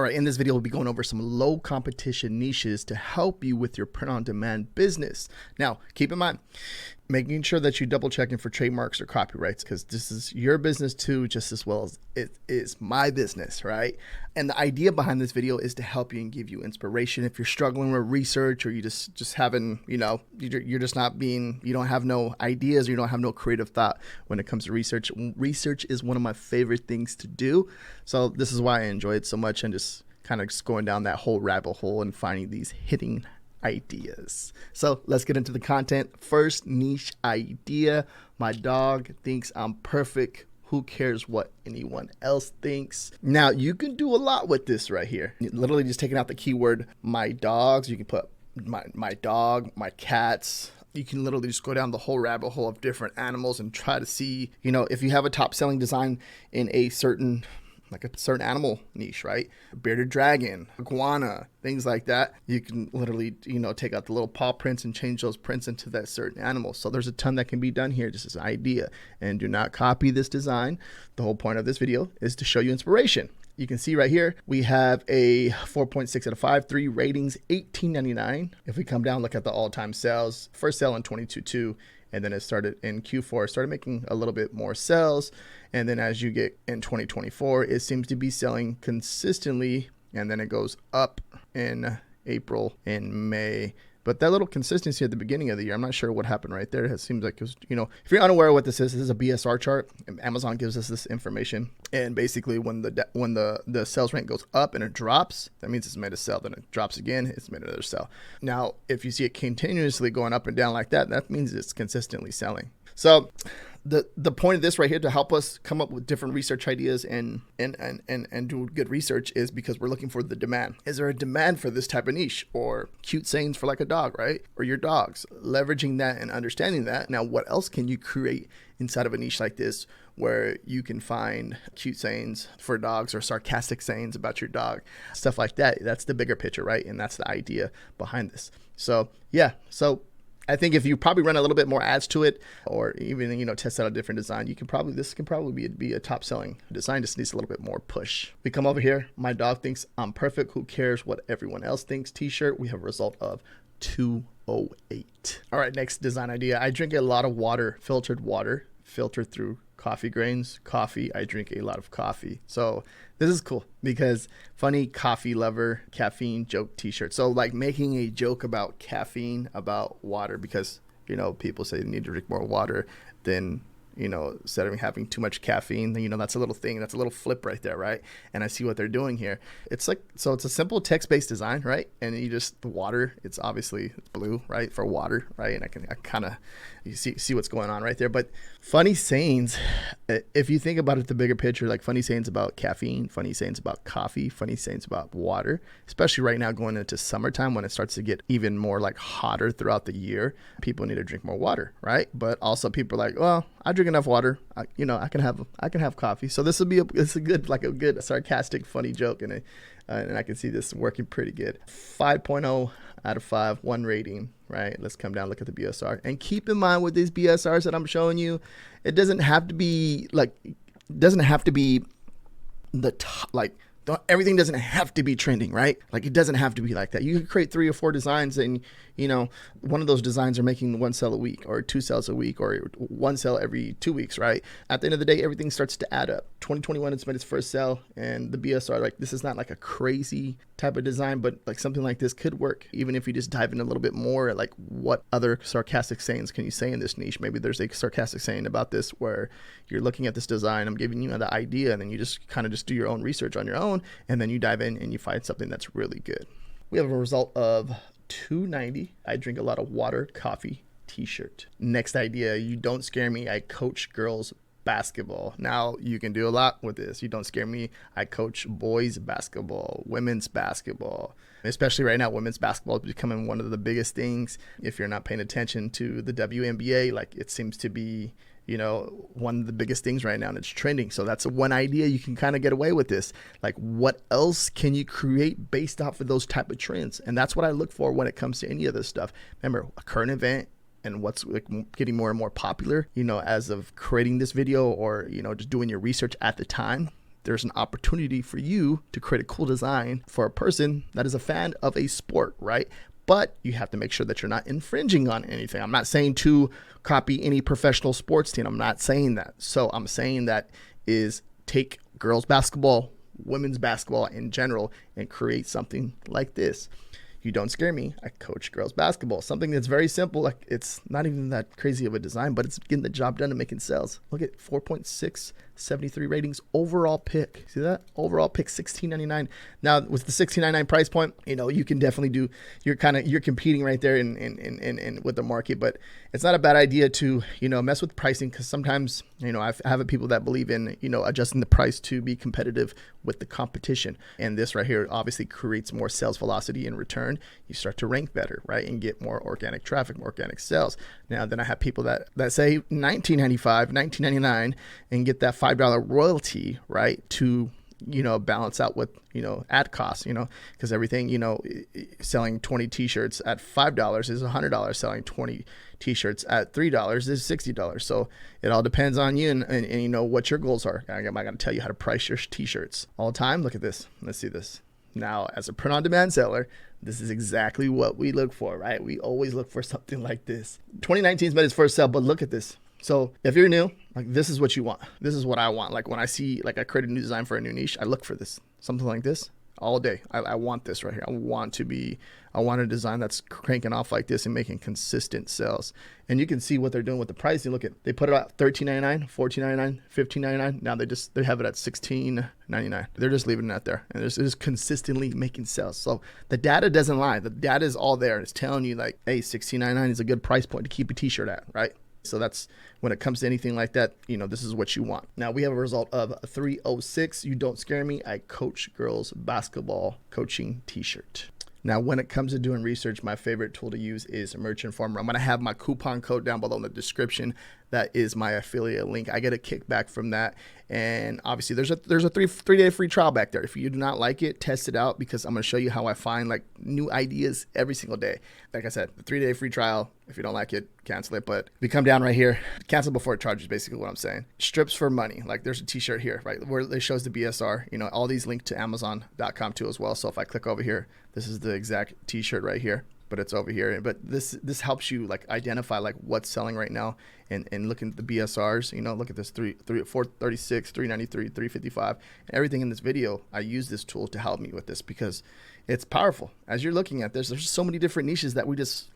right, in this video, we'll be going over some low competition niches to help you with your print on demand business. Now, keep in mind, making sure that you double checking for trademarks or copyrights, because this is your business too, just as well as it is my business, right? And the idea behind this video is to help you and give you inspiration. If you're struggling with research, or you just having, you're just not being, you don't have no ideas, or you don't have no creative thought when it comes to research. Research is one of my favorite things to do. So this is why I enjoy it so much, and just kind of going down that whole rabbit hole and finding these hitting ideas. So let's get into the content. First niche idea: my dog thinks I'm perfect. Who cares what anyone else thinks? Now, you can do a lot with this right here. Literally just taking out the keyword my dogs. You can put my dog, my cats. You can literally just go down the whole rabbit hole of different animals and try to see, if you have a top selling design in a certain animal niche, right? Bearded dragon, iguana, things like that. You can literally, take out the little paw prints and change those prints into that certain animal. So there's a ton that can be done here, just as an idea. And do not copy this design. The whole point of this video is to show you inspiration. You can see right here, we have a 4.6 out of 5, 3 ratings, $18.99. If we come down, look at the all-time sales, first sale in 22.2. And then it started in Q4, started making a little bit more sales. And then as you get in 2024, it seems to be selling consistently. And then it goes up in April and May. But that little consistency at the beginning of the year, I'm not sure what happened right there. It seems like it was, if you're unaware of what this is a BSR chart. Amazon gives us this information. And basically when the sales rank goes up and it drops, that means it's made a sell. Then it drops again, it's made another sell. Now, if you see it continuously going up and down like that, that means it's consistently selling. So the point of this right here, to help us come up with different research ideas and do good research, is because we're looking for the demand. Is there a demand for this type of niche, or cute sayings for like a dog, right? Or your dogs, leveraging that and understanding that. Now, what else can you create inside of a niche like this, where you can find cute sayings for dogs or sarcastic sayings about your dog, stuff like that? That's the bigger picture, right? And that's the idea behind this. So yeah, I think if you probably run a little bit more ads to it, or even, test out a different design, this can probably be a top selling design. Just needs a little bit more push. We come over here. My dog thinks I'm perfect. Who cares what everyone else thinks? T-shirt. We have a result of 208. All right, next design idea. I drink a lot of water, filtered through coffee grains. Coffee. I drink a lot of coffee. So this is cool because funny coffee lover, caffeine joke T-shirt. So like making a joke about caffeine, about water, because people say they need to drink more water than instead of having too much caffeine. That's a little thing. That's a little flip right there, right? And I see what they're doing here. It's a simple text-based design, right? And the water, it's obviously blue, right, for water, right? And I kind of, you see what's going on right there. But funny sayings, if you think about it, the bigger picture, like funny sayings about caffeine, funny sayings about coffee, funny sayings about water, especially right now going into summertime when it starts to get even more like hotter throughout the year. People need to drink more water, right? But also people are like, well, I drink enough water. I can have coffee. So this will be a good sarcastic, funny joke, and I can see this working pretty good. 5.0 out of 5, 1 rating, right? Let's come down, look at the BSR, and keep in mind with these BSRs that I'm showing you, it doesn't have to be the top, everything doesn't have to be trending, right? It doesn't have to be like that. You can create 3 or 4 designs, and one of those designs are making 1 sale a week, or 2 sales a week, or 1 sale every 2 weeks, right? At the end of the day, everything starts to add up. 2021, it's made its first sale, and the BSR, this is not like a crazy type of design, but something like this could work, even if you just dive in a little bit more, what other sarcastic sayings can you say in this niche? Maybe there's a sarcastic saying about this where you're looking at this design, I'm giving you the idea, and then you just kind of just do your own research on your own, and then you dive in and you find something that's really good. We have a result of 290. I drink a lot of water, coffee, T-shirt. Next idea: you don't scare me. I coach girls basketball. Now, you can do a lot with this. You don't scare me. I coach boys basketball, women's basketball. Especially right now, women's basketball is becoming one of the biggest things. If you're not paying attention to the WNBA, it seems to be one of the biggest things right now, and it's trending. So that's one idea. You can kind of get away with this. What else can you create based off of those type of trends? And that's what I look for when it comes to any of this stuff. Remember, a current event and what's getting more and more popular, as of creating this video, or, just doing your research at the time. there's an opportunity for you to create a cool design for a person that is a fan of a sport, right? But you have to make sure that you're not infringing on anything. I'm not saying to copy any professional sports team. I'm not saying that. So I'm saying that is take girls basketball, women's basketball in general, and create something like this. You don't scare me. I coach girls basketball. Something that's very simple. Like, it's not even that crazy of a design, but it's getting the job done and making sales. Look at 4.6, 73 ratings, overall pick. See that? Overall pick, $16.99. Now with the $16.99 price point, you can definitely do. You're competing right there in with the market, but it's not a bad idea to mess with pricing, because sometimes I have people that believe in adjusting the price to be competitive with the competition. And this right here obviously creates more sales velocity in return. You start to rank better, right, and get more organic traffic, more organic sales. Now then I have people that say $19.95, $19.99, and get that $5 royalty, right, to balance out with ad costs, because everything, selling 20 t-shirts at $5 is $100. Selling 20 t-shirts at $3 is $60. So it all depends on you and what your goals are. I'm not going to tell you how to price your t-shirts all the time. Look at this. Let's see this. Now, as a print-on-demand seller, this is exactly what we look for, right? We always look for something like this. 2019's made its first sale, but look at this. So if you're new, like, this is what you want. This is what I want. Like, when I see, like, I create a new design for a new niche, I look for this, something like this all day. I want this right here. I want a design that's cranking off like this and making consistent sales. And you can see what they're doing with the pricing. Look at, they put it at $13.99, $14.99, $15.99. Now they have it at $16.99. They're just leaving it out there, and they're just consistently making sales. So the data doesn't lie. The data is all there. It's telling you, like, hey, $16.99 is a good price point to keep a t-shirt at, right? So that's when it comes to anything like that, this is what you want. Now we have a result of 306. You don't scare me. I coach girls basketball coaching t-shirt. Now, when it comes to doing research, my favorite tool to use is Merchant Farmer. I'm going to have my coupon code down below in the description. That is my affiliate link. I get a kickback from that. And obviously there's a three-day free trial back there. If you do not like it, test it out, because I'm going to show you how I find, like, new ideas every single day. Like I said, the 3-day free trial. If you don't like it, cancel it. But if you come down right here, cancel before it charges, basically what I'm saying. Strips for money. Like, there's a t-shirt here, right, where it shows the BSR. All these link to Amazon.com too as well. So if I click over here, this is the exact t-shirt right here, but it's over here. But this helps you, like, identify, like, what's selling right now, and looking at the BSRs. Look at this, 436, 393, 355, everything in this video. I use this tool to help me with this, because it's powerful. As you're looking at this, there's so many different niches that we just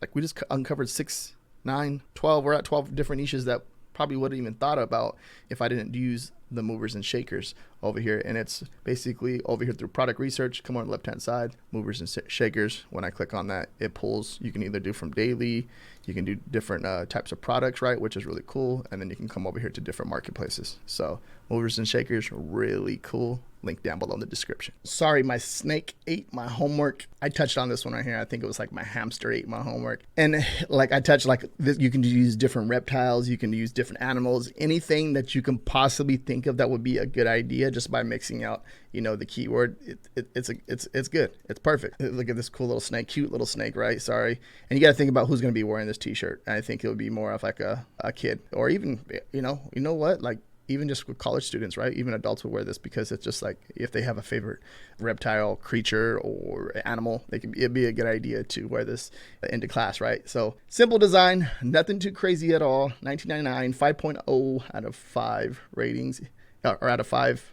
uncovered 6, 9, 12. We're at 12 different niches that probably wouldn't even thought about if I didn't use the movers and shakers over here. And it's basically over here through product research. Come on the left hand side, movers and shakers. When I click on that, it pulls. You can either do from daily, you can do different types of products, right, which is really cool. And then you can come over here to different marketplaces. So movers and shakers, really cool. Link down below in the description. Sorry, my snake ate my homework. I touched on this one right here. I think it was like my hamster ate my homework. And like I touched, like this, you can use different reptiles, you can use different animals, anything that you can possibly think of that would be a good idea, just by mixing out, the keyword. It's good. It's perfect. Look at this cool little snake, cute little snake, right? Sorry. And you got to think about who's going to be wearing this t-shirt. And I think it would be more of like a kid, or even, you know what, like, even just with college students, right? Even adults will wear this, because it's just like, if they have a favorite reptile, creature, or animal, it'd be a good idea to wear this into class, right? So simple design, nothing too crazy at all. $19.99, 5.0 out of 5 ratings, or out of 5,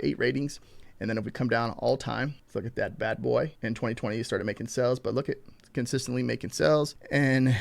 8 ratings. And then if we come down all time, let's look at that bad boy. In 2020, it started making sales, but look at consistently making sales and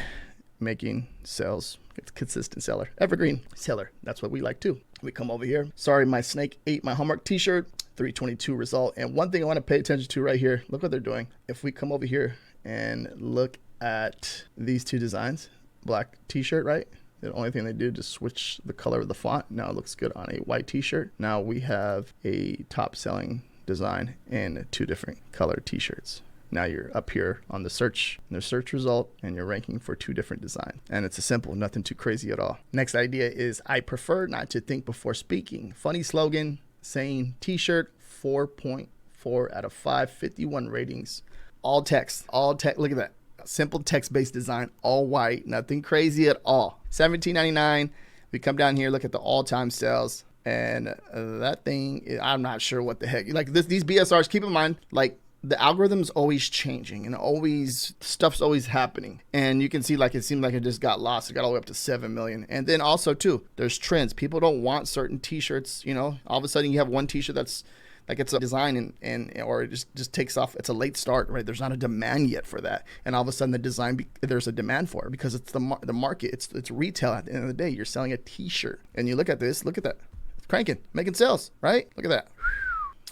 making sales. It's a consistent seller, evergreen seller. That's what we like too. We come over here. Sorry, my snake ate my homework t-shirt, 322 result. And one thing I want to pay attention to right here, look what they're doing. If we come over here and look at these two designs, black t-shirt, right? The only thing they did is switch the color of the font. Now it looks good on a white t-shirt. Now we have a top selling design in 2 different color t-shirts. Now you're up here on the search result, and you're ranking for 2 different designs. And it's a simple, nothing too crazy at all. Next idea is, I prefer not to think before speaking. Funny slogan, saying t-shirt, 4.4 out of 5, 51 ratings. All text, look at that. Simple text-based design, all white, nothing crazy at all. $17.99. We come down here, look at the all-time sales. And that thing, I'm not sure what the heck. Like these BSRs, keep in mind, like the algorithm's always changing and always stuff's always happening. And you can see like it seemed like it just got lost. It got all the way up to 7 million. And then also too, there's trends. People don't want certain t-shirts, you know. All of a sudden you have one t-shirt that's like it's a design and or it just takes off. It's a late start, right? There's not a demand yet for that, and all of a sudden the design there's a demand for it because it's the market. It's retail. At the end of the day, you're selling a T-shirt, and you look at this. Look at that, it's cranking, making sales, right? Look at that.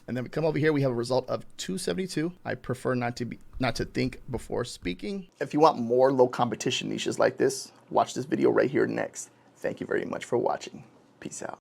And then we come over here. We have a result of 272. I prefer not to think before speaking. If you want more low competition niches like this, watch this video right here next. Thank you very much for watching. Peace out.